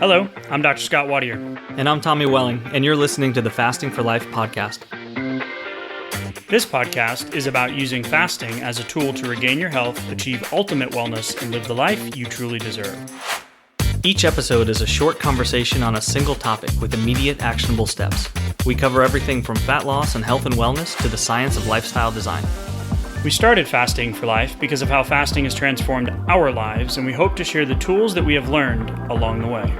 Hello, I'm Dr. Scott Wattier. And I'm Tommy Welling, and you're listening to the Fasting for Life podcast. This podcast is about using fasting as a tool to regain your health, achieve ultimate wellness, and live the life you truly deserve. Each episode is a short conversation on a single topic with immediate actionable steps. We cover everything from fat loss and health and wellness to the science of lifestyle design. We started Fasting for Life because of how fasting has transformed our lives, and we hope to share the tools that we have learned along the way.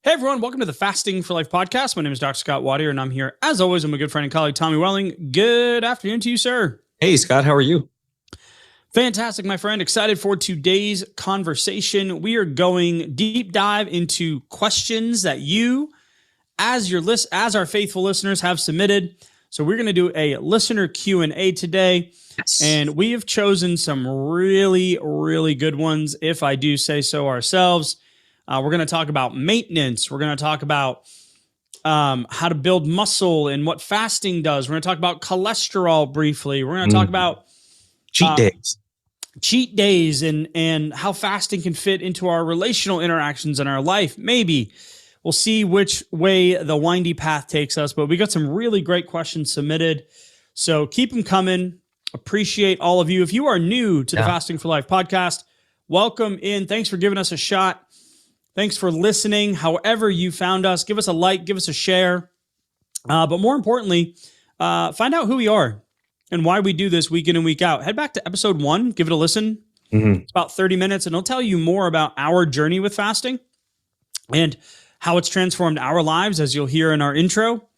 Hey everyone, welcome to the Fasting for Life podcast. My name is Dr. Scott Wattier, and I'm here, as always, with my good friend and colleague, Tommy Welling. Good afternoon to you, sir. Hey, Scott, how are you? Fantastic, my friend. Excited for today's conversation. We are going deep dive into questions that you, as our faithful listeners, have submitted. So we're going to do a listener Q&A today, and we have chosen some really, really good ones, if I do say so ourselves. We're going to talk about maintenance. We're going to talk about how to build muscle and what fasting does. We're going to talk about cholesterol briefly. We're going to talk about cheat days and how fasting can fit into our relational interactions in our life. Maybe we'll see which way the windy path takes us, but we got some really great questions submitted. So keep them coming. Appreciate all of you. If you are new to the Fasting for Life podcast, welcome in. Thanks for giving us a shot. Thanks for listening. However you found us, give us a like, give us a share. But more importantly, find out who we are and why we do this week in and week out. Head back to episode 1, give it a listen. It's about 30 minutes, and it'll tell you more about our journey with fasting and how it's transformed our lives, as you'll hear in our intro,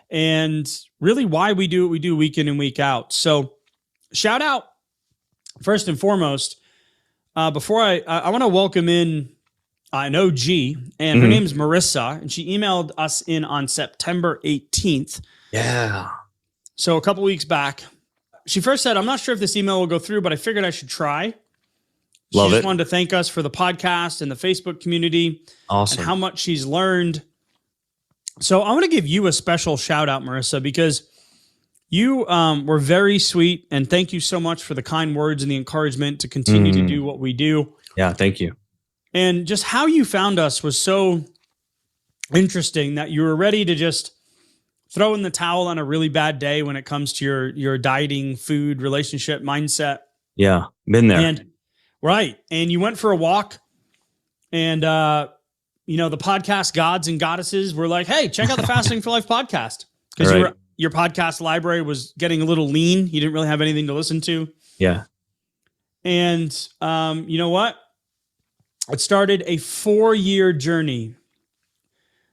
and really why we do what we do week in and week out. So shout out, first and foremost, before I want to welcome in an OG, and her name is Marissa, and she emailed us in on September 18th. Yeah. So a couple weeks back, she first said, I'm not sure if this email will go through, but I figured I should try. She just wanted to thank us for the podcast and the Facebook community. Awesome. And how much she's learned. So I want to give you a special shout out, Marissa, because you were very sweet, and thank you so much for the kind words and the encouragement to continue to do what we do. Yeah, thank you. And just how you found us was so interesting that you were ready to just throw in the towel on a really bad day when it comes to your dieting, food, relationship, mindset. Yeah, been there. And and you went for a walk, and the podcast gods and goddesses were like, "Hey, check out the Fasting for Life podcast," because your podcast library was getting a little lean. You didn't really have anything to listen to. Yeah. And you know what? It started a 4-year journey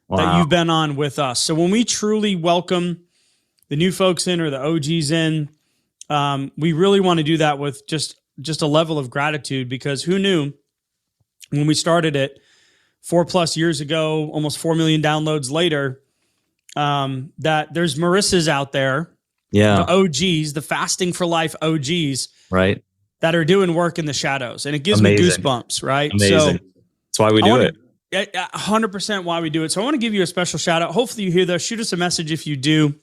that you've been on with us. So when we truly welcome the new folks in or the OGs in, we really want to do that with just a level of gratitude, because who knew when we started it 4+ years ago, almost 4 million downloads later, that there's Marissas out there, the OGs, the Fasting for Life OGs, right, that are doing work in the shadows. And it gives me goosebumps, right? Amazing. So that's why we do it. 100% why we do it. So I want to give you a special shout out. Hopefully you hear this. Shoot us a message if you do.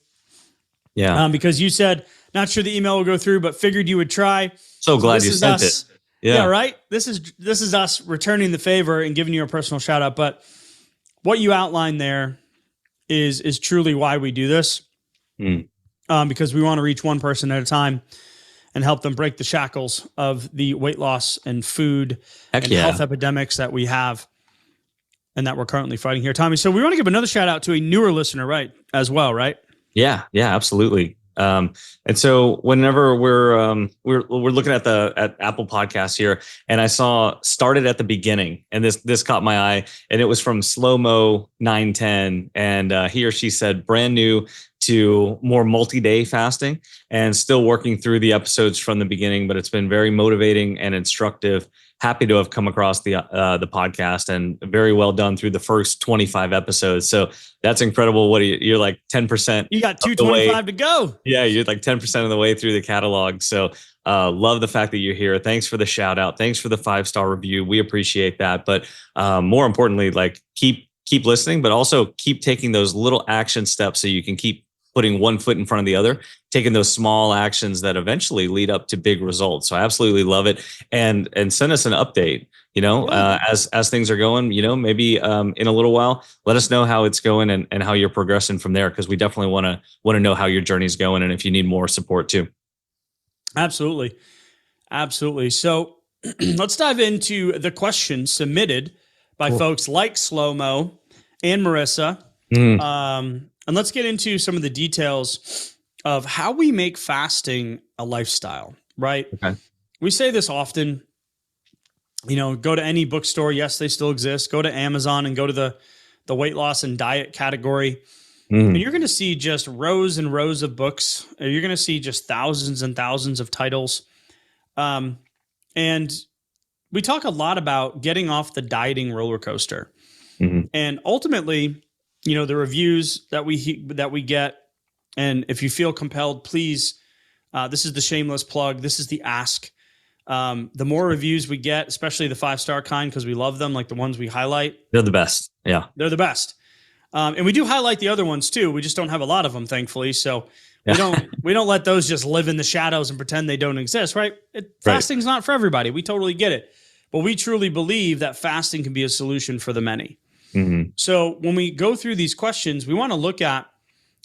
Yeah. Because you said, not sure the email will go through, but figured you would try. So glad you sent it. Yeah, right? This is us returning the favor and giving you a personal shout out. But what you outlined there is truly why we do this. Because we want to reach one person at a time and help them break the shackles of the weight loss and food health epidemics that we have and that we're currently fighting here. Tommy, so we want to give another shout out to a newer listener, right? As well, right? Yeah, absolutely. And so whenever we're looking at Apple Podcasts here, and I saw started at the beginning, and this caught my eye, and it was from Slow Mo 910, and he or she said brand new to more multi-day fasting and still working through the episodes from the beginning, but it's been very motivating and instructive. Happy to have come across the podcast, and very well done through the first 25 episodes. So that's incredible. What you're like 10%. You got 225 to go. Yeah, you're like 10% of the way through the catalog. So love the fact that you're here. Thanks for the shout out. Thanks for the 5-star review. We appreciate that. But more importantly, like keep listening, but also keep taking those little action steps so you can keep putting one foot in front of the other, taking those small actions that eventually lead up to big results. So I absolutely love it. And send us an update, as things are going, maybe in a little while, let us know how it's going and how you're progressing from there. Cause we definitely want to know how your journey's going and if you need more support too. Absolutely. Absolutely. So let's dive into the questions submitted by folks like Slow-Mo and Marissa. And let's get into some of the details of how we make fasting a lifestyle, right? Okay. We say this often, go to any bookstore. Yes, they still exist. Go to Amazon and go to the weight loss and diet category. And you're going to see just rows and rows of books. You're going to see just thousands and thousands of titles. And we talk a lot about getting off the dieting roller coaster. And ultimately, the reviews that we get, and if you feel compelled, please, this is the shameless plug. This is the ask. The more reviews we get, especially the 5-star kind, because we love them, like the ones we highlight. They're the best. Yeah. They're the best. And we do highlight the other ones too. We just don't have a lot of them, thankfully. So we don't let those just live in the shadows and pretend they don't exist, right? Fasting's not for everybody. We totally get it. But we truly believe that fasting can be a solution for the many. So when we go through these questions, we want to look at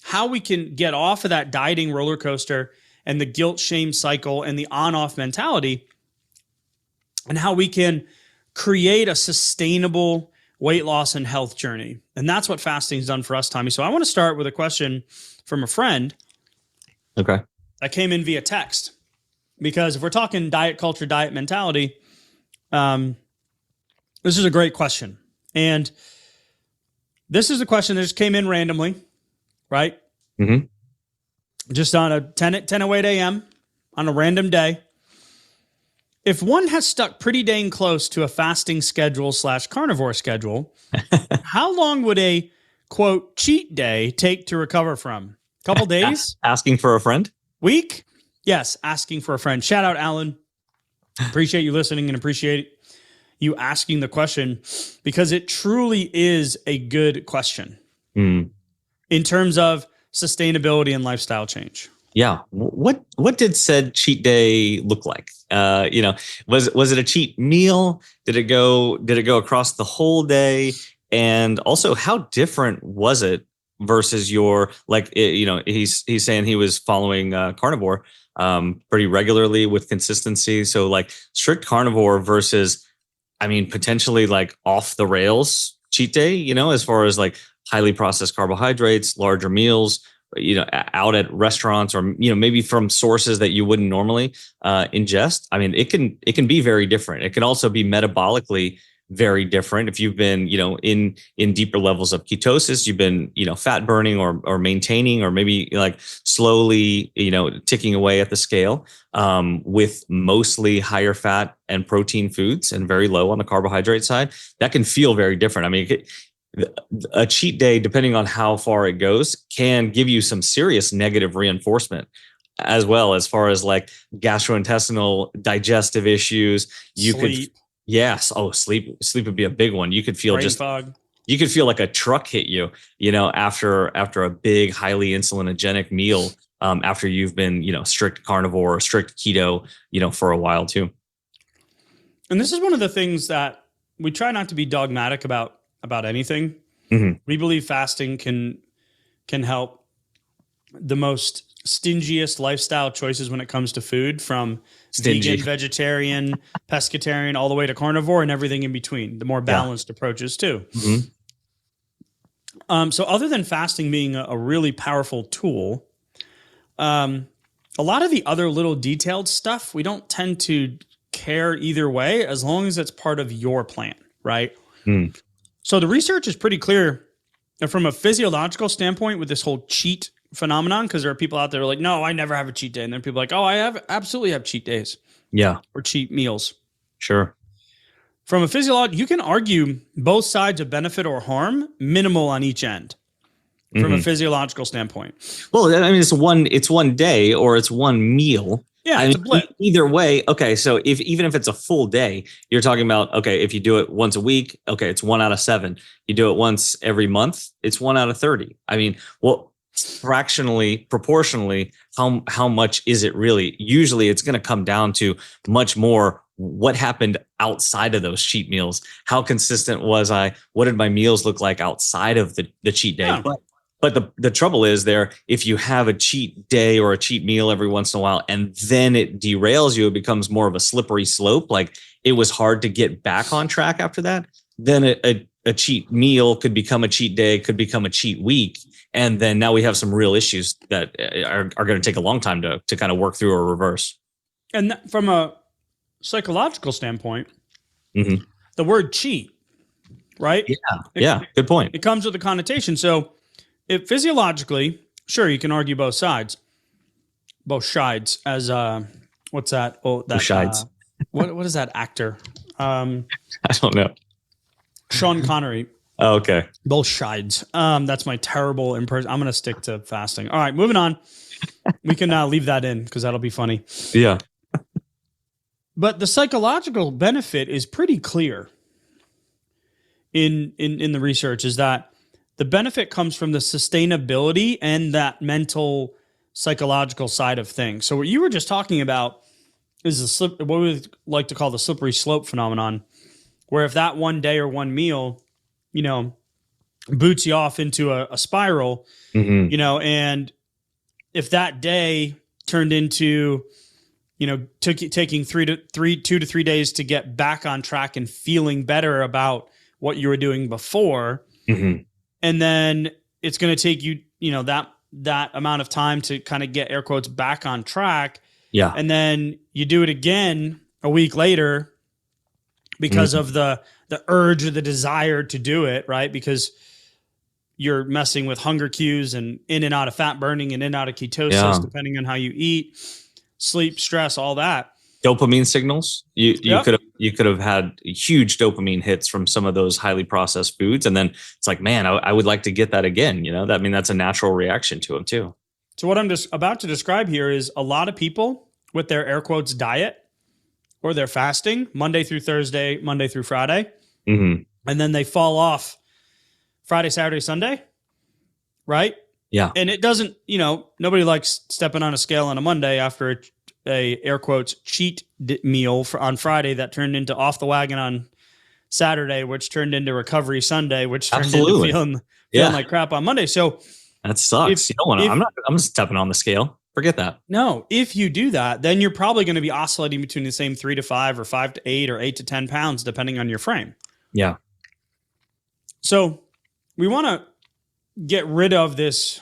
how we can get off of that dieting roller coaster and the guilt shame cycle and the on-off mentality, and how we can create a sustainable weight loss and health journey. And that's what fasting's done for us, Tommy. So I want to start with a question from a friend. Okay. That came in via text, because if we're talking diet culture, diet mentality, this is a great question. And this is a question that just came in randomly, right? Just on a 10:08 a.m. on a random day. If one has stuck pretty dang close to a fasting schedule / carnivore schedule, how long would a, quote, cheat day take to recover from? Couple days? Asking for a friend? Week? Yes, asking for a friend. Shout out, Alan. Appreciate you listening and appreciate you asking the question, because it truly is a good question in terms of sustainability and lifestyle change. Yeah. What did said cheat day look like? Was it a cheat meal? Did it go across the whole day? And also, how different was it versus your, he's saying he was following carnivore pretty regularly with consistency. So like strict carnivore versus, potentially like off the rails cheat day, as far as like highly processed carbohydrates, larger meals, out at restaurants, or, maybe from sources that you wouldn't normally ingest. It can be very different. It can also be metabolically very different. If you've been, in deeper levels of ketosis, you've been, fat burning or maintaining, or maybe like slowly, ticking away at the scale with mostly higher fat and protein foods and very low on the carbohydrate side, that can feel very different. A cheat day, depending on how far it goes, can give you some serious negative reinforcement, as well as far as like gastrointestinal digestive issues. Sleep. Yes. Oh, sleep would be a big one. You could feel brain fog. You could feel like a truck hit you, after a big, highly insulinogenic meal, after you've been, strict carnivore or strict keto, for a while too. And this is one of the things that we try not to be dogmatic about anything. We believe fasting can help the most stingiest lifestyle choices when it comes to food, from vegan, vegetarian, pescatarian, all the way to carnivore and everything in between, the more balanced approaches too. So other than fasting being a really powerful tool, a lot of the other little detailed stuff, we don't tend to care either way, as long as it's part of your plan, right? So the research is pretty clear from a physiological standpoint with this whole cheat phenomenon, because there are people out there who are like, no, I never have a cheat day. And then people are like, oh, I absolutely have cheat days. Yeah. Or cheat meals. Sure. From a physiological, you can argue both sides of benefit or harm, minimal on each end from a physiological standpoint. Well, it's one day or it's one meal. Yeah, it's a blip. Either way, okay, so even if it's a full day, you're talking about, okay, if you do it once a week, okay, it's 1 out of 7. You do it once every month, it's 1 out of 30. fractionally, proportionally, how much is it really? Usually it's going to come down to much more what happened outside of those cheat meals. How consistent was I? What did my meals look like outside of the cheat day? Yeah. But the trouble is there, if you have a cheat day or a cheat meal every once in a while, and then it derails you, it becomes more of a slippery slope. Like it was hard to get back on track after that. Then a cheat meal could become a cheat day, could become a cheat week. And then now we have some real issues that are going to take a long time to kind of work through or reverse. And from a psychological standpoint, the word cheat, right? Yeah. Good point. It comes with a connotation. So if physiologically, sure, you can argue both sides, as what's that? Oh, that sides. What is that actor? I don't know. Sean Connery. Oh, okay. Both sides. That's my terrible impression. I'm going to stick to fasting. All right, moving on. We can leave that in because that'll be funny. Yeah. But the psychological benefit is pretty clear in the research, is that the benefit comes from the sustainability and that mental psychological side of things. So what you were just talking about is what we would like to call the slippery slope phenomenon, where if that one day or one meal, boots you off into a spiral, and if that day turned into, taking 2 to 3 days to get back on track and feeling better about what you were doing before, and then it's going to take you, that amount of time to kind of get air quotes back on track. Yeah. And then you do it again a week later because of the urge or the desire to do it, right? Because you're messing with hunger cues and in and out of fat burning and in and out of ketosis, depending on how you eat, sleep, stress, all that. Dopamine signals. You could have had huge dopamine hits from some of those highly processed foods, and then it's like, man, I would like to get that again. That's a natural reaction to them too. So what I'm just about to describe here is a lot of people with their air quotes diet or their fasting Monday through Thursday, Monday through Friday, and then they fall off Friday, Saturday, Sunday, right? Yeah. And it doesn't, nobody likes stepping on a scale on a Monday after a air quotes cheat meal on Friday that turned into off the wagon on Saturday, which turned into recovery Sunday, which turned into feeling like crap on Monday. So that sucks. You don't want to. I'm stepping on the scale. Forget that. No, if you do that, then you're probably going to be oscillating between the same 3 to 5 or 5 to 8 or 8 to 10 pounds, depending on your frame. Yeah. So we want to get rid of this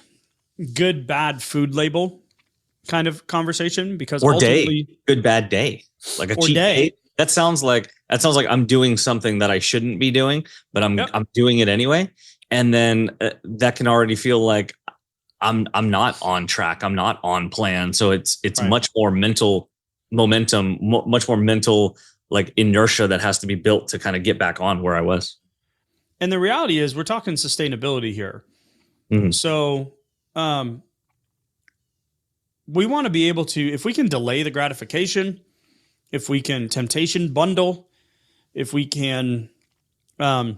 good, bad food label kind of conversation, because good, bad day, like a cheat day. That sounds like I'm doing something that I shouldn't be doing, but I'm doing it anyway. And then that can already feel like I'm not on track. I'm not on plan. So it's right. Much more mental momentum, much more mental like inertia that has to be built to kind of get back on where I was. And the reality is we're talking sustainability here. So we want to be able to, if we can delay the gratification, if we can temptation bundle, if we can, make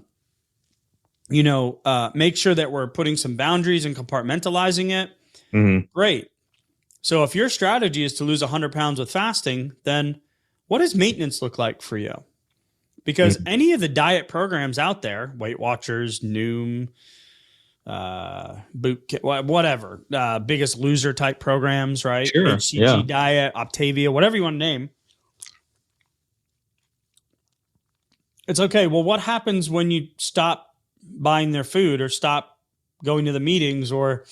sure that we're putting some boundaries and compartmentalizing it. Great. So if your strategy is to lose 100 pounds with fasting, then what does maintenance look like for you? Because any of the diet programs out there, Weight Watchers, Noom, whatever, Biggest Loser type programs, right? Sure. HCG diet, Optavia, whatever you want to name. It's okay. Well, what happens when you stop buying their food or stop going to the meetings? Or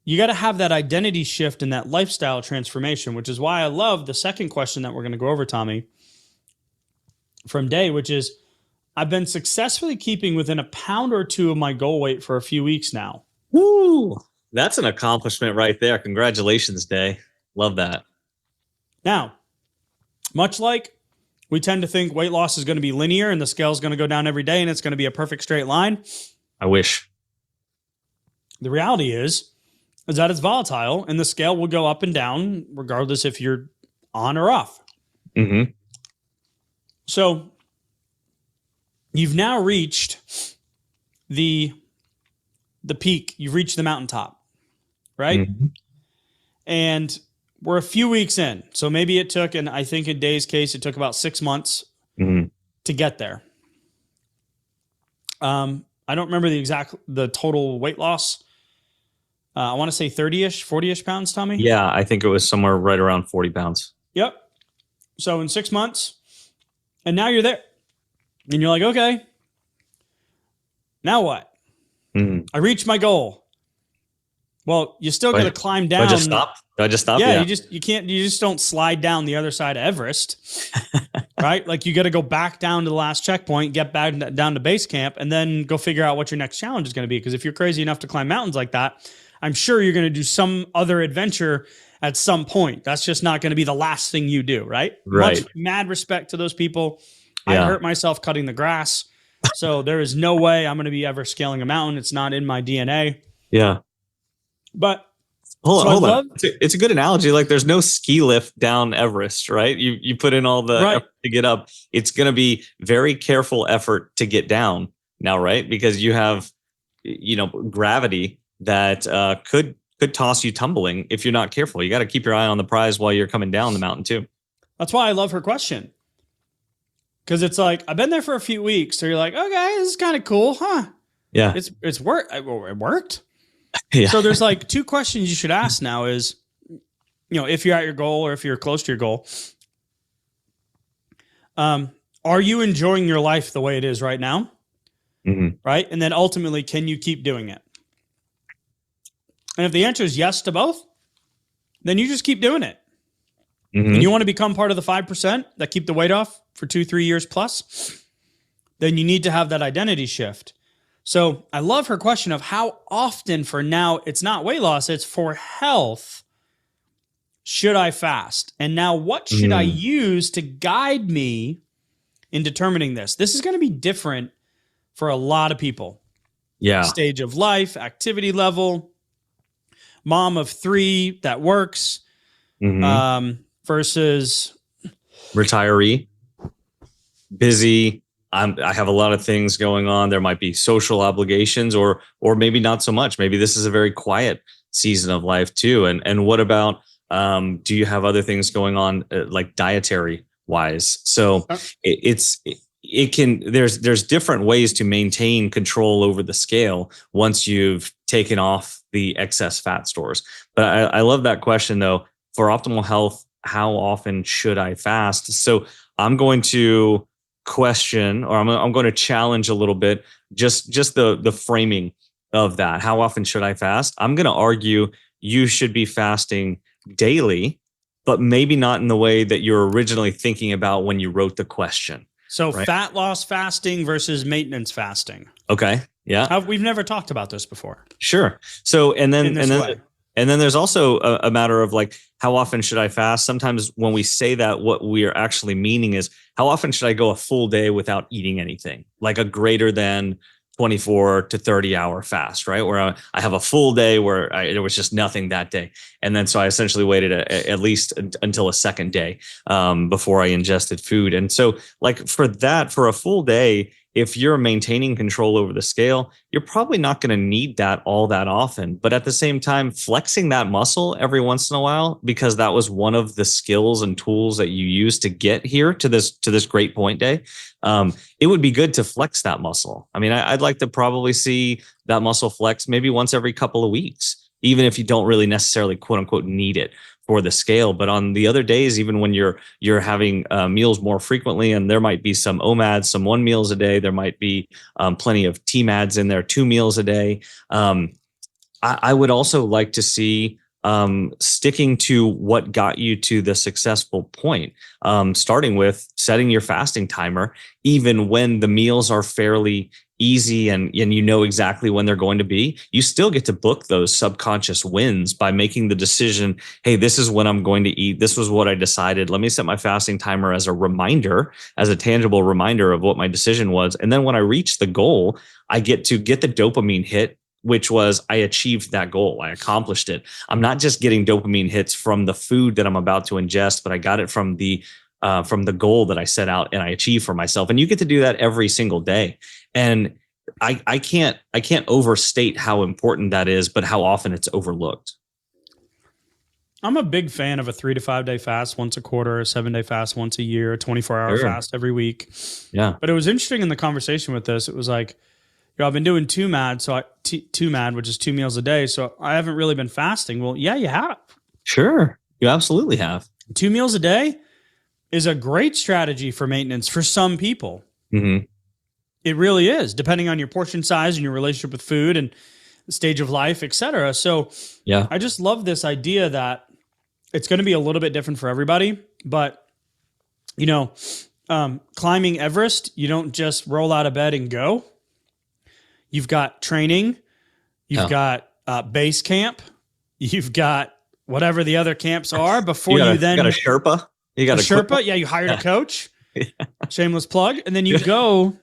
you got to have that identity shift and that lifestyle transformation, which is why I love the second question that we're going to go over, Tommy, from Day, which is, I've been successfully keeping within a pound or two of my goal weight for a few weeks now. Woo! That's an accomplishment right there. Congratulations, Day. Love that. Now, much like we tend to think weight loss is going to be linear and the scale is going to go down every day and it's going to be a perfect straight line. I wish. The reality is that it's volatile and the scale will go up and down regardless if you're on or off. So you've now reached the the peak, you've reached the mountaintop, right? Mm-hmm. And we're a few weeks in. So maybe it took, and I think in Dave's case, it took about 6 months to get there. I don't remember the total weight loss. I want to say 30-ish, 40-ish pounds, Tommy. Yeah, I think it was somewhere right around 40 pounds. Yep. So in 6 months, and now you're there. And you're like, okay, now what? I reached my goal. Well, you still got to climb down. Do I just stop? Yeah, you just don't slide down the other side of Everest, right? Like you got to go back down to the last checkpoint, get back down to base camp, and then go figure out what your next challenge is going to be. Because if you're crazy enough to climb mountains like that, I'm sure you're going to do some other adventure at some point. That's just not going to be the last thing you do, right? Right. Much mad respect to those people. Yeah. I hurt myself cutting the grass. So there is no way I'm going to be ever scaling a mountain. It's not in my DNA. Yeah. But hold on. It's a good analogy. Like there's no ski lift down Everest, right? You put in all the effort to get up. It's going to be very careful effort to get down now, right? Because you have, gravity that could toss you tumbling if you're not careful. You got to keep your eye on the prize while you're coming down the mountain too. That's why I love her question. Because it's like, I've been there for a few weeks. So you're like, okay, this is kind of cool, huh? Yeah. It worked. Yeah. So there's like two questions you should ask now is, if you're at your goal or if you're close to your goal, are you enjoying your life the way it is right now? Mm-hmm. Right. And then ultimately, can you keep doing it? And if the answer is yes to both, then you just keep doing it. Mm-hmm. And you want to become part of the 5% that keep the weight off for 2-3 years plus, then you need to have that identity shift. So I love her question of how often for now, it's not weight loss, it's for health. Should I fast? And now what should I use to guide me in determining this? This is going to be different for a lot of people. Yeah. Stage of life, activity level, mom of 3 that works, versus retiree, busy. I have a lot of things going on. There might be social obligations or maybe not so much. Maybe this is a very quiet season of life too. And what about, do you have other things going on like dietary wise? So there's different ways to maintain control over the scale once you've taken off the excess fat stores. But I love that question though. For optimal health, how often should I fast? So I'm going to question, or I'm going to challenge a little bit, just the framing of that. How often should I fast? I'm going to argue you should be fasting daily, but maybe not in the way that you're originally thinking about when you wrote the question. So fat loss fasting versus maintenance fasting. Okay. Yeah. We've never talked about this before. Sure. So, and then there's also a matter of like, how often should I fast? Sometimes when we say that, what we are actually meaning is how often should I go a full day without eating anything, like a greater than 24 to 30 hour fast, right? Where I have a full day where there was just nothing that day. And then so I essentially waited at least until a second day before I ingested food. And so like for a full day, if you're maintaining control over the scale, you're probably not going to need that all that often. But at the same time, flexing that muscle every once in a while, because that was one of the skills and tools that you used to get here to this great point day, it would be good to flex that muscle. I mean, I'd like to probably see that muscle flex maybe once every couple of weeks, even if you don't really necessarily quote unquote need it for the scale. But on the other days, even when you're having meals more frequently, and there might be some OMADs, some 1 meals a day, there might be plenty of TMADs in there, 2 meals a day. I would also like to see sticking to what got you to the successful point, starting with setting your fasting timer, even when the meals are fairly easy and you know exactly when they're going to be. You still get to book those subconscious wins by making the decision, hey, this is when I'm going to eat. This was what I decided. Let me set my fasting timer as a reminder, as a tangible reminder of what my decision was. And then when I reach the goal, I get to get the dopamine hit, which was I achieved that goal. I accomplished it. I'm not just getting dopamine hits from the food that I'm about to ingest, but I got it from the goal that I set out and I achieved for myself. And you get to do that every single day. And I can't overstate how important that is, but how often it's overlooked. I'm a big fan of a 3 to 5 day fast once a quarter, a 7-day fast once a year, a 24-hour fast every week. Yeah. But it was interesting in the conversation with this. It was like, I've been doing 2MAD, which is 2 meals a day. So I haven't really been fasting. Well, yeah, you have. Sure. You absolutely have. 2 meals a day is a great strategy for maintenance for some people. Mm-hmm. It really is, depending on your portion size and your relationship with food and the stage of life, et cetera. So yeah, I just love this idea that it's going to be a little bit different for everybody, but climbing Everest, you don't just roll out of bed and go. You've got training, you've got base camp, you've got whatever the other camps are before you then got a Sherpa. You got a Sherpa. Yeah. You hired a coach, shameless plug. And then you go,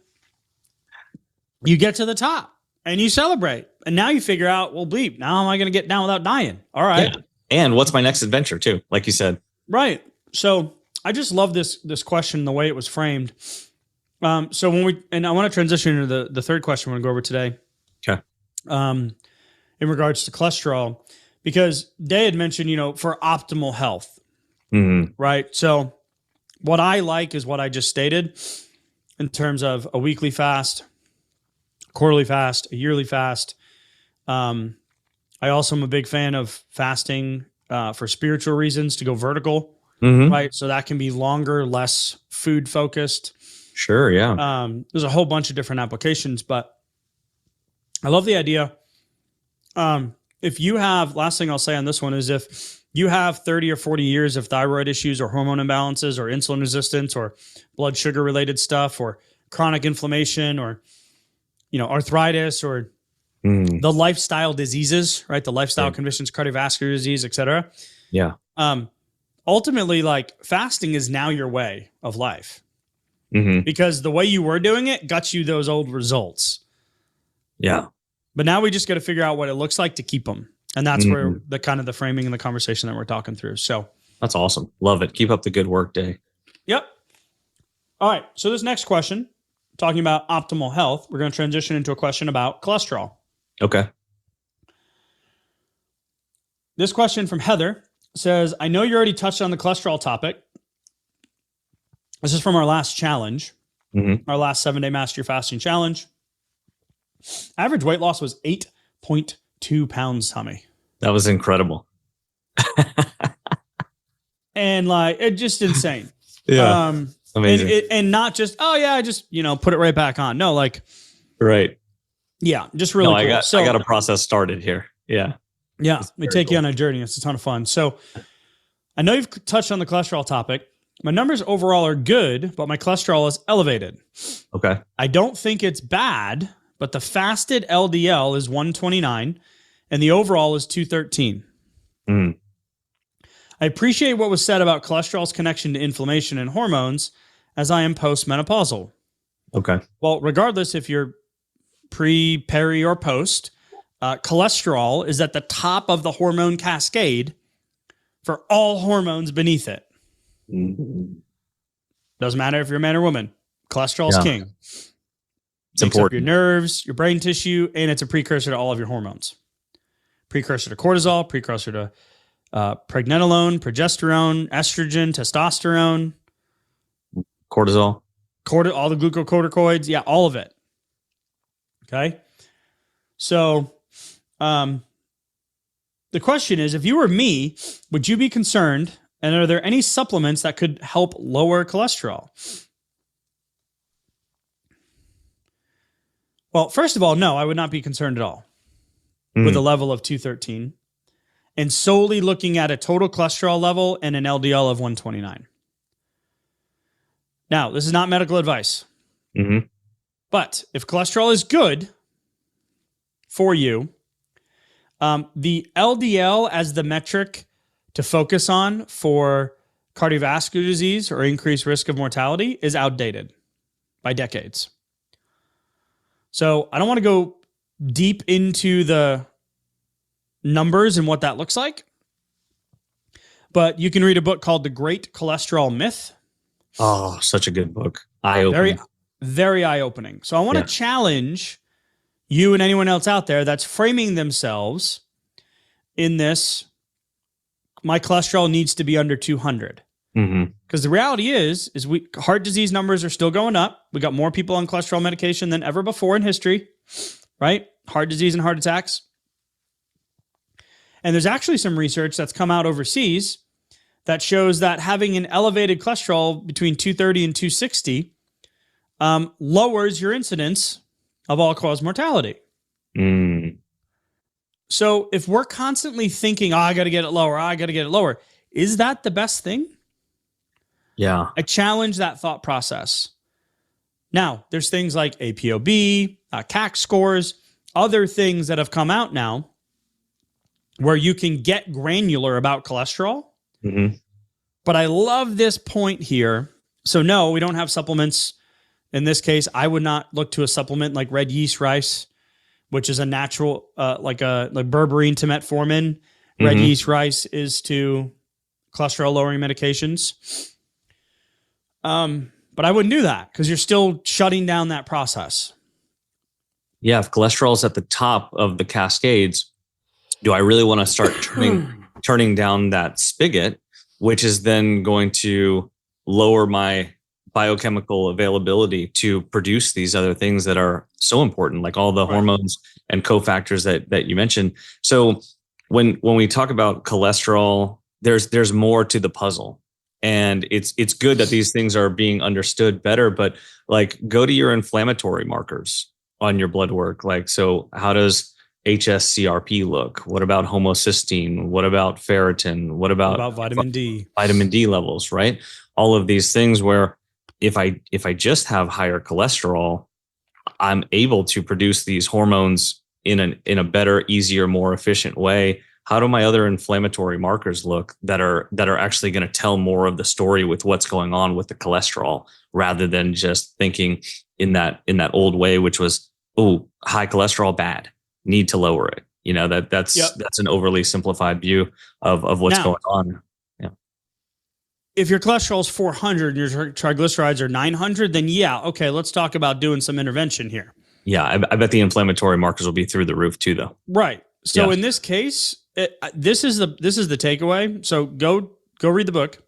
you get to the top and you celebrate. And now you figure out, well, bleep, now am I going to get down without dying? All right. Yeah. And what's my next adventure too? Like you said. Right. So I just love this question, the way it was framed. So I want to transition into the third question we're going to go over today. Okay. In regards to cholesterol, because Day had mentioned, for optimal health, right? So what I like is what I just stated in terms of a weekly fast, quarterly fast, a yearly fast. I also am a big fan of fasting for spiritual reasons, to go vertical, right? So that can be longer, less food focused. Sure, yeah. There's a whole bunch of different applications, but I love the idea. If you have, last thing I'll say on this one is, if you have 30 or 40 years of thyroid issues or hormone imbalances or insulin resistance or blood sugar related stuff or chronic inflammation or, arthritis or the lifestyle diseases, right? The lifestyle conditions, cardiovascular disease, et cetera. Yeah. Ultimately, like, fasting is now your way of life because the way you were doing it got you those old results. Yeah. But now we just got to figure out what it looks like to keep them. And that's where the kind of the framing and the conversation that we're talking through. So that's awesome. Love it. Keep up the good work, Day. Yep. All right. So this next question, talking about optimal health, we're going to transition into a question about cholesterol. Okay. This question from Heather says, I know you already touched on the cholesterol topic. This is from our last challenge, our last 7-day master fasting challenge. Average weight loss was 8.2 pounds, Tommy. That was incredible. And it's just insane. Yeah. Amazing. And not just, I just, put it right back on. No, right. Yeah, just really cool. I got a process started here. Yeah. Yeah. We take you on a journey. It's a ton of fun. So I know you've touched on the cholesterol topic. My numbers overall are good, but my cholesterol is elevated. Okay. I don't think it's bad, but the fasted LDL is 129 and the overall is 213. I appreciate what was said about cholesterol's connection to inflammation and hormones, as I am postmenopausal. Okay. Well, regardless if you're pre, peri, or post, cholesterol is at the top of the hormone cascade for all hormones beneath it. Doesn't matter if you're a man or woman. Cholesterol is king. It's important. Your nerves, your brain tissue, and it's a precursor to all of your hormones. Precursor to cortisol, precursor to pregnenolone, progesterone, estrogen, testosterone, cortisol, all the glucocorticoids. Yeah, all of it. Okay. So the question is, if you were me, would you be concerned? And are there any supplements that could help lower cholesterol? Well, first of all, no, I would not be concerned at all with a level of 213 and solely looking at a total cholesterol level and an LDL of 129. Now, this is not medical advice, but if cholesterol is good for you, the LDL as the metric to focus on for cardiovascular disease or increased risk of mortality is outdated by decades. So I don't want to go deep into the numbers and what that looks like, but you can read a book called The Great Cholesterol Myth. Oh, such a good book. Eye-opening. Very, very eye-opening. So I want to challenge you and anyone else out there that's framing themselves in this, my cholesterol needs to be under 200. Because the reality is heart disease numbers are still going up. We got more people on cholesterol medication than ever before in history, right? Heart disease and heart attacks. And there's actually some research that's come out overseas that shows that having an elevated cholesterol between 230 and 260 lowers your incidence of all-cause mortality. So if we're constantly thinking, I got to get it lower, is that the best thing? Yeah. I challenge that thought process. Now, there's things like APOB, CAC scores, other things that have come out now where you can get granular about cholesterol. But I love this point here. So no, we don't have supplements. In this case, I would not look to a supplement like red yeast rice, which is a natural, like berberine to metformin. Red yeast rice is to cholesterol lowering medications. But I wouldn't do that because you're still shutting down that process. Yeah. If cholesterol is at the top of the cascades, do I really want to start turning down that spigot, which is then going to lower my biochemical availability to produce these other things that are so important, like all the hormones and cofactors that you mentioned. So when we talk about cholesterol, there's more to the puzzle. And it's good that these things are being understood better, but like go to your inflammatory markers on your blood work. Like, so how does HSCRP look? What about homocysteine? What about ferritin? What about vitamin D? Vitamin D levels, right? All of these things where if I just have higher cholesterol, I'm able to produce these hormones in a better, easier, more efficient way. How do my other inflammatory markers look that are actually going to tell more of the story with what's going on with the cholesterol, rather than just thinking in that old way, which was, oh, high cholesterol, bad, need to lower it. You know, that's an overly simplified view of what's going on. Yeah. If your cholesterol is 400 and your triglycerides are 900, then okay, let's talk about doing some intervention here. Yeah, I bet the inflammatory markers will be through the roof too, though. Right. So in this case, this is the takeaway. So go read the book.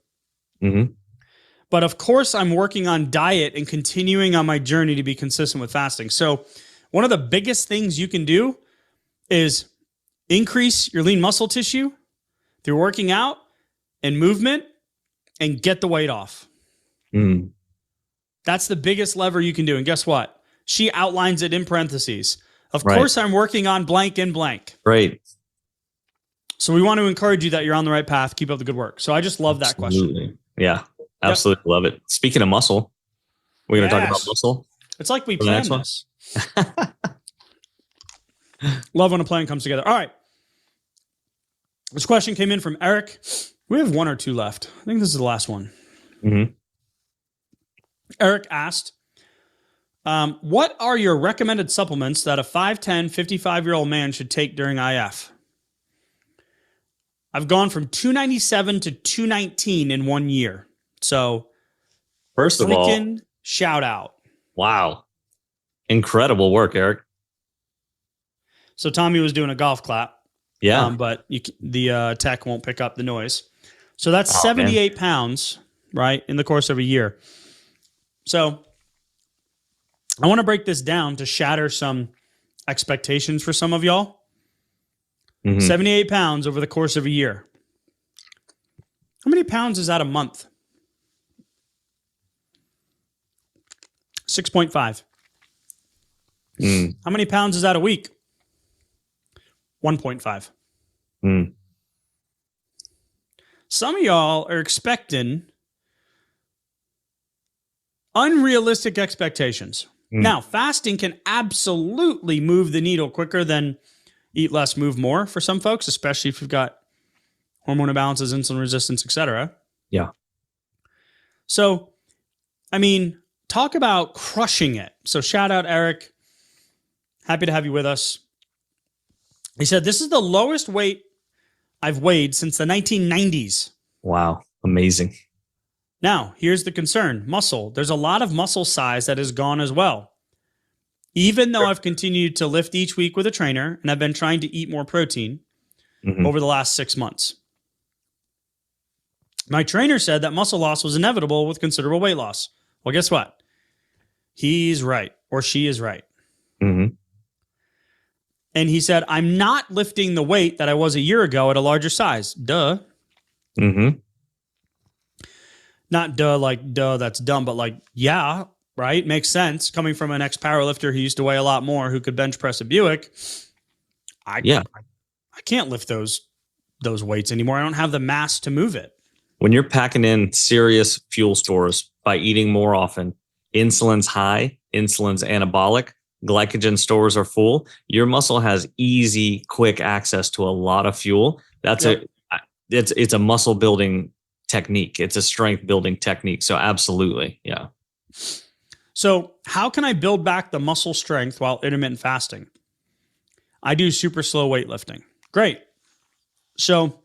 But of course, I'm working on diet and continuing on my journey to be consistent with fasting. So one of the biggest things you can do is increase your lean muscle tissue through working out and movement and get the weight off. That's the biggest lever you can do. And guess what? She outlines it in parentheses. Of course, I'm working on blank and blank. Right. So we want to encourage you that you're on the right path. Keep up the good work. So I just love that question. Yeah, absolutely love it. Speaking of muscle, we're going to talk about muscle. It's like we planned this. Love when a plan comes together. All right. This question came in from Eric. We have one or two left. I think this is the last one. Eric asked, what are your recommended supplements that a 5'10", 55-year-old man should take during IF? I've gone from 297 to 219 in 1 year. So, first of all, shout out. Wow. Incredible work, Eric. So Tommy was doing a golf clap. Yeah. But the tech won't pick up the noise. So that's 78 pounds, right, in the course of a year. So I want to break this down to shatter some expectations for some of y'all. 78 pounds over the course of a year. How many pounds is that a month? 6.5. How many pounds is that a week? 1.5. Some of y'all are expecting unrealistic expectations. Now, fasting can absolutely move the needle quicker than eat less, move more for some folks, especially if you've got hormone imbalances, insulin resistance, etc. Yeah. So, I mean, talk about crushing it. So shout out, Eric. Happy to have you with us. He said, this is the lowest weight I've weighed since the 1990s. Wow. Amazing. Now, here's the concern. Muscle. There's a lot of muscle size that is gone as well. even though I've continued to lift each week with a trainer and I've been trying to eat more protein over the last 6 months. My trainer said that muscle loss was inevitable with considerable weight loss. Well, guess what? He's right, or she is right. Mm-hmm. And he said, I'm not lifting the weight that I was a year ago at a larger size. Duh. Mm-hmm. Not duh, like duh, that's dumb, but like, yeah, right? Makes sense. Coming from an ex-powerlifter who used to weigh a lot more, who could bench press a Buick, I can't lift those weights anymore. I don't have the mass to move it. When you're packing in serious fuel stores by eating more often, insulin's high, insulin's anabolic, glycogen stores are full, your muscle has easy, quick access to a lot of fuel. It's a muscle building technique. It's a strength building technique. So absolutely. Yeah. So how can I build back the muscle strength while intermittent fasting? I do super slow weightlifting. Great. So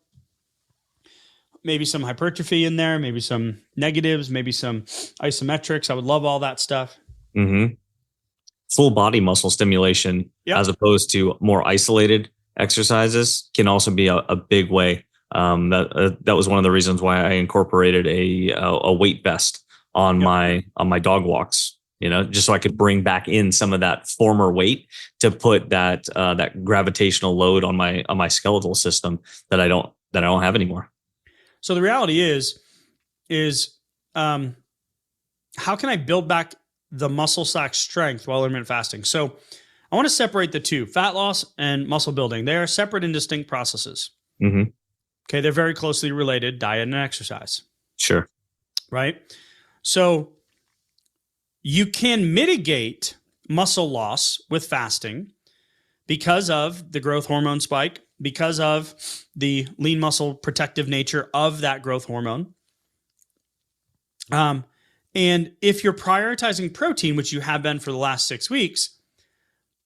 maybe some hypertrophy in there, maybe some negatives, maybe some isometrics. I would love all that stuff. Mm-hmm. Full body muscle stimulation, as opposed to more isolated exercises, can also be a big way. That was one of the reasons why I incorporated a weight vest on my dog walks. Just so I could bring back in some of that former weight to put that gravitational load on my skeletal system that I don't have anymore. So the reality is how can I build back the muscle sac strength while intermittent fasting? So I want to separate the two, fat loss and muscle building. They are separate and distinct processes. Mm-hmm. Okay. They're very closely related, diet and exercise. Sure. Right. So you can mitigate muscle loss with fasting because of the growth hormone spike, because of the lean muscle protective nature of that growth hormone. And if you're prioritizing protein, which you have been for the last 6 weeks,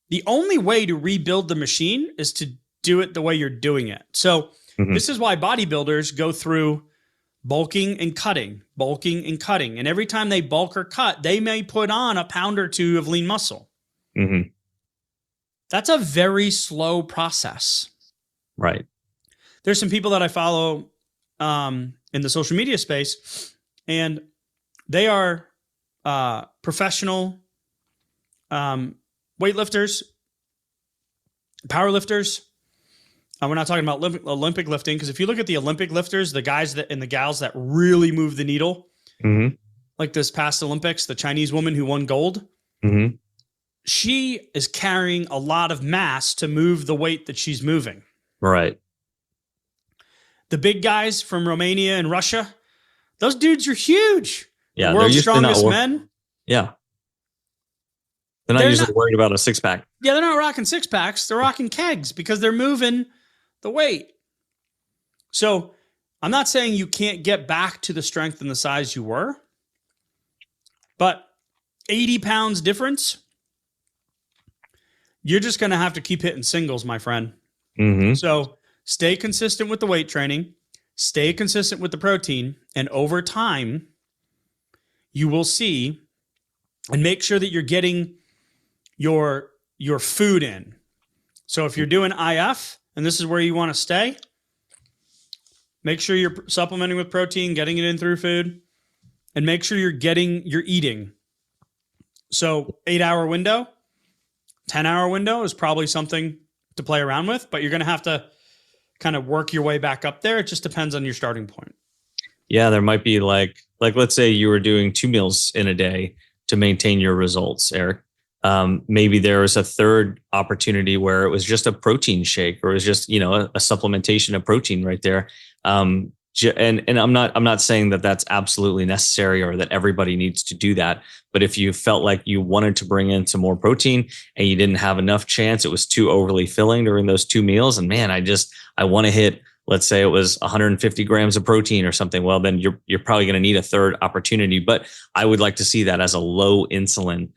the only way to rebuild the machine is to do it the way you're doing it. So this is why bodybuilders go through bulking and cutting. And every time they bulk or cut, they may put on a pound or two of lean muscle. Mm-hmm. That's a very slow process. Right. There's some people that I follow in the social media space, and they are professional weightlifters, powerlifters. We're not talking about Olympic lifting, because if you look at the Olympic lifters, the guys and the gals that really move the needle, like this past Olympics, the Chinese woman who won gold, she is carrying a lot of mass to move the weight that she's moving. Right. The big guys from Romania and Russia, those dudes are huge. Yeah, the world's strongest men. Yeah. They're usually worried about a six pack. Yeah, they're not rocking six packs. They're rocking kegs because they're moving the weight. So I'm not saying you can't get back to the strength and the size you were, but 80 pounds difference, you're just going to have to keep hitting singles, my friend. Mm-hmm. So stay consistent with the weight training, stay consistent with the protein, and over time, you will see, and make sure that you're getting your food in. So if you're doing IF, and this is where you want to stay, make sure you're supplementing with protein, getting it in through food, and make sure you're eating. So 8-hour window, 10-hour window is probably something to play around with, but you're going to have to kind of work your way back up there. It just depends on your starting point. Yeah, there might be like let's say you were doing 2 meals in a day to maintain your results, Eric. Maybe there was a third opportunity where it was just a protein shake, or it was just, a supplementation of protein right there. And I'm not saying that that's absolutely necessary or that everybody needs to do that. But if you felt like you wanted to bring in some more protein and you didn't have enough chance, it was too overly filling during those 2 meals, and man, I want to hit, let's say it was 150 grams of protein or something. Well, then you're probably going to need a third opportunity. But I would like to see that as a low insulin,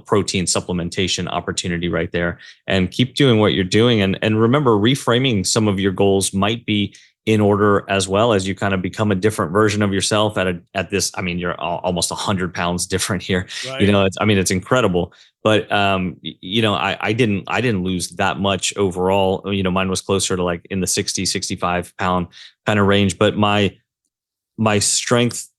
protein supplementation opportunity right there, and keep doing what you're doing. And remember, reframing some of your goals might be in order as well as you kind of become a different version of yourself at this. I mean, you're almost 100 pounds different here. Right. It's incredible. But I didn't lose that much overall. Mine was closer to like in the 60, 65 pound kind of range. But my strength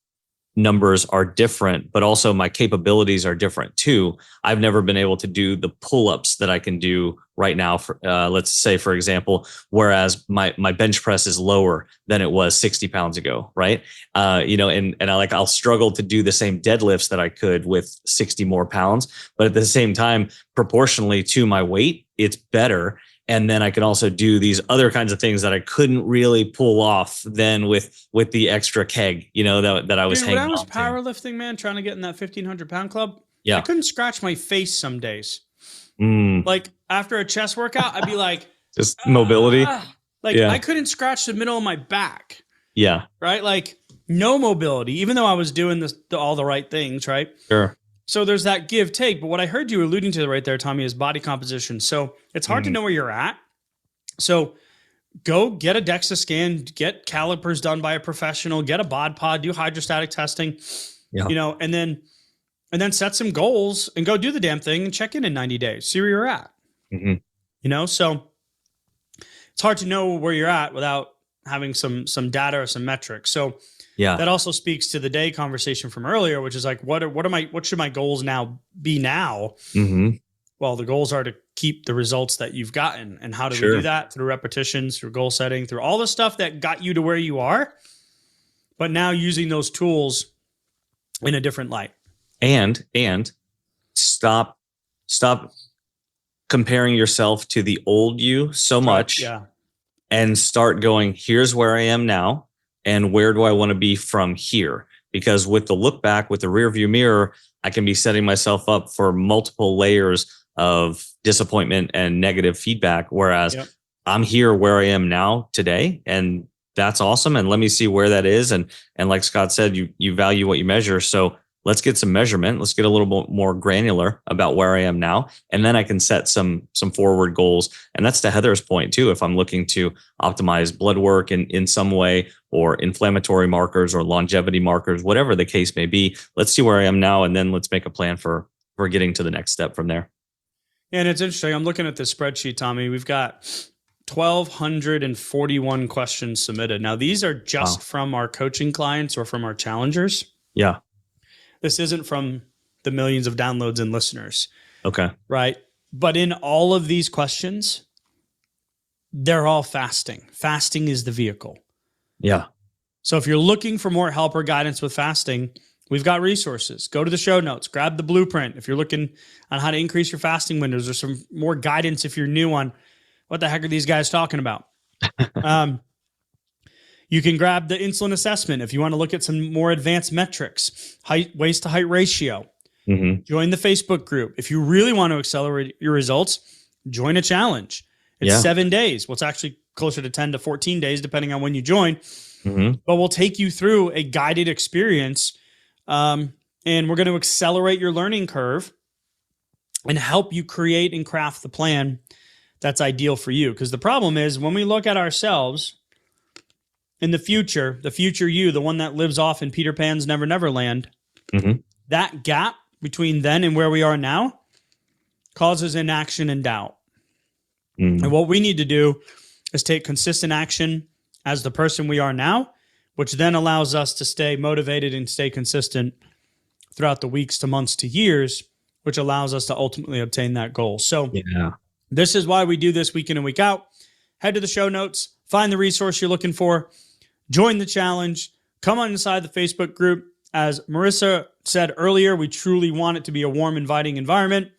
numbers are different, but also my capabilities are different too. I've never been able to do the pull-ups that I can do right now. For let's say, for example, whereas my bench press is lower than it was 60 pounds ago, right? I'll struggle to do the same deadlifts that I could with 60 more pounds, but at the same time, proportionally to my weight, it's better. And then I can also do these other kinds of things that I couldn't really pull off then with the extra keg, that I was hanging on to. When I was powerlifting, man, trying to get in that 1,500 pound club, yeah, I couldn't scratch my face some days. Mm. Like after a chest workout, I'd be like, just mobility. I couldn't scratch the middle of my back. Yeah. Right. Like no mobility, even though I was doing all the right things. Right. Sure. So there's that give take. But what I heard you alluding to right there, Tommy, is body composition. So it's hard to know where you're at. So go get a DEXA scan, get calipers done by a professional, get a bod pod, do hydrostatic testing, and then set some goals and go do the damn thing and check in 90 days, see where you're at. Mm-hmm. So it's hard to know where you're at without having some data or some metrics. So that also speaks to the day conversation from earlier, which is like, what should my goals now be now? Mm-hmm. Well, the goals are to keep the results that you've gotten. And how do we do that? Through repetitions, through goal setting, through all the stuff that got you to where you are, but now using those tools in a different light. And stop comparing yourself to the old you so much. Yeah. And start going, here's where I am now. And where do I want to be from here? Because with the look back, with the rear view mirror, I can be setting myself up for multiple layers of disappointment and negative feedback. Whereas I'm here where I am now today, and that's awesome. And let me see where that is. And like Scott said, you value what you measure. So let's get some measurement. Let's get a little bit more granular about where I am now. And then I can set some forward goals. And that's to Heather's point too. If I'm looking to optimize blood work in some way, or inflammatory markers or longevity markers, whatever the case may be, let's see where I am now. And then let's make a plan for getting to the next step from there. And it's interesting. I'm looking at this spreadsheet, Tommy. We've got 1,241 questions submitted. Now, these are just from our coaching clients or from our challengers. Yeah. This isn't from the millions of downloads and listeners. Okay. Right. But in all of these questions, they're all fasting. Fasting is the vehicle. Yeah. So if you're looking for more help or guidance with fasting, we've got resources. Go to the show notes, grab the blueprint. If you're looking on how to increase your fasting windows, or some more guidance if you're new on what the heck are these guys talking about. You can grab the insulin assessment if you want to look at some more advanced metrics, waist to height ratio. Mm-hmm. Join the Facebook group. If you really want to accelerate your results, join a challenge. It's 7 days. Well, it's actually closer to 10 to 14 days, depending on when you join. Mm-hmm. But we'll take you through a guided experience, and we're going to accelerate your learning curve and help you create and craft the plan that's ideal for you. Because the problem is when we look at ourselves in the future you, the one that lives off in Peter Pan's Never Never Land, that gap between then and where we are now causes inaction and doubt. And what we need to do is take consistent action as the person we are now, which then allows us to stay motivated and stay consistent throughout the weeks to months to years, which allows us to ultimately obtain that goal. So this is why we do this week in and week out. Head to the show notes, find the resource you're looking for, join the challenge, come on inside the Facebook group. As Marissa said earlier, we truly want it to be a warm, inviting environment.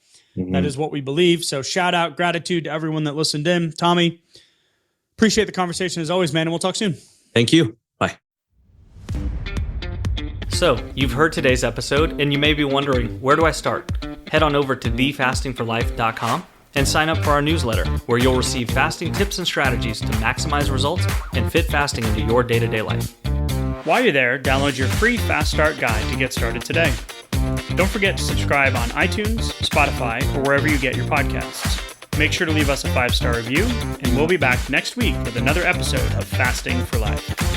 That is what we believe. So shout out, gratitude to everyone that listened in. Tommy, appreciate the conversation as always, man, and we'll talk soon. Thank you. Bye. So, you've heard today's episode, and you may be wondering, where do I start? Head on over to thefastingforlife.com and sign up for our newsletter, where you'll receive fasting tips and strategies to maximize results and fit fasting into your day-to-day life. While you're there, download your free Fast Start guide to get started today. Don't forget to subscribe on iTunes, Spotify, or wherever you get your podcasts. make sure to leave us a 5-star review, and we'll be back next week with another episode of Fasting for Life.